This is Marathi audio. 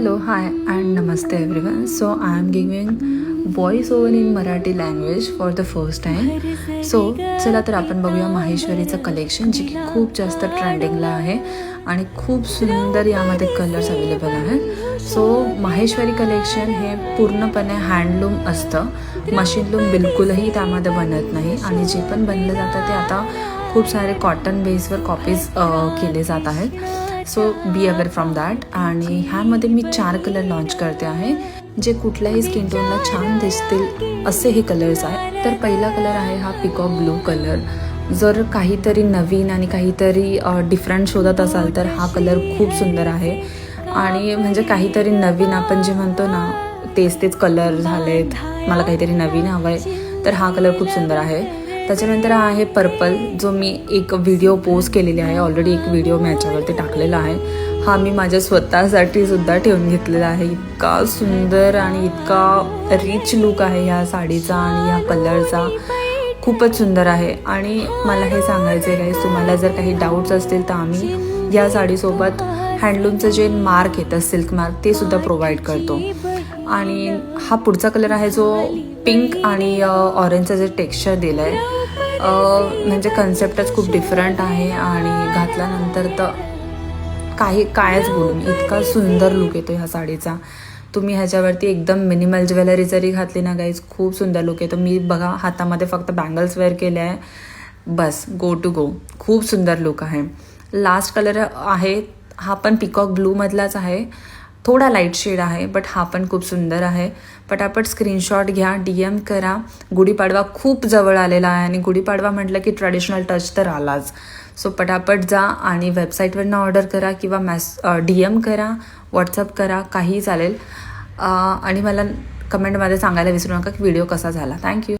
Hello, hi and namaste everyone. So I am giving voice over in Marathi language for the first time. So चला तर आपण बघूया माहेश्वरीचं कलेक्शन जे की खूप जास्त ट्रेंडिंगला आहे आणि खूप सुंदर यामध्ये कलर्स अवेलेबल आहेत. सो माहेश्वरी कलेक्शन हे पूर्णपणे हँडलूम असतं, मशीनलूम बिलकुलही त्यामध्ये बनत नाही आणि जे पण बनलं जातं ते आता खूप सारे कॉटन बेसवर कॉपीज केले जात आहेत. So be aware from that. आणि ह्यामध्ये मी 4 कलर लॉन्च करते आहे जे कुठल्याही स्किन टोनला छान दिसतील असे हे कलर्स आहेत. तर पहिला कलर आहे हा पिकॉक ब्लू कलर. जर काहीतरी नवीन आणि काहीतरी डिफरंट शोधत असाल तर हा कलर खूप सुंदर आहे. आणि म्हणजे काहीतरी नवीन आपण जे म्हणतो ना, तेच कलर झालेत, मला काहीतरी नवीन हवं आहे, तर हा कलर खूप सुंदर आहे. त्याच्यानंतर हा आहे पर्पल, जो मी एक व्हिडिओ पोस्ट केलेली आहे. ऑलरेडी एक व्हिडिओ मी याच्यावरती टाकलेला आहे. हा मी माझ्या स्वतःसाठी सुद्धा ठेवून घेतलेला आहे. इतका सुंदर आणि इतका रिच लुक आहे ह्या साडीचा आणि ह्या कलरचा, खूपच सुंदर आहे. आणि मला हे सांगायचं आहे गाईस, तुम्हाला जर काही डाऊट्स असतील तर आम्ही या साडीसोबत हँडलूमचं जे मार्क येतं, सिल्क मार्क, ते सुद्धा प्रोव्हाइड करतो. आणि हा पुढचा कलर आहे जो पिंक आणि ऑरेंजचं जे टेक्स्चर दिलं आहे, म्हणजे कन्सेप्टच खूप डिफरंट आहे. आणि घातल्यानंतर तर कायच बोलू मी, इतका सुंदर लुक येतो ह्या साडीचा. तुम्ही ह्याच्यावरती एकदम मिनिमल ज्वेलरी जरी घातली ना गाईज, खूप सुंदर लुक येतो. मी बघा हातामध्ये फक्त बँगल्स वेअर केले आहे, बस गो टू गो, खूप सुंदर लुक आहे. लास्ट कलर आहे हा पण पिकॉक ब्लूमधलाच आहे, थोडा लाईट शेड आहे, बट हा पण खूप सुंदर आहे. पटापट स्क्रीनशॉट घ्या, DM करा. गुढीपाडवा खूप जवळ आलेला आहे आणि गुढीपाडवा म्हटलं की ट्रॅडिशनल टच तर आलाच. सो पटापट जा आणि वेबसाईटवरनं ऑर्डर करा किंवा DM करा, व्हॉट्सअप करा, काहीही चालेल. आणि मला कमेंटमध्ये सांगायला विसरू नका की व्हिडिओ कसा झाला. थँक्यू.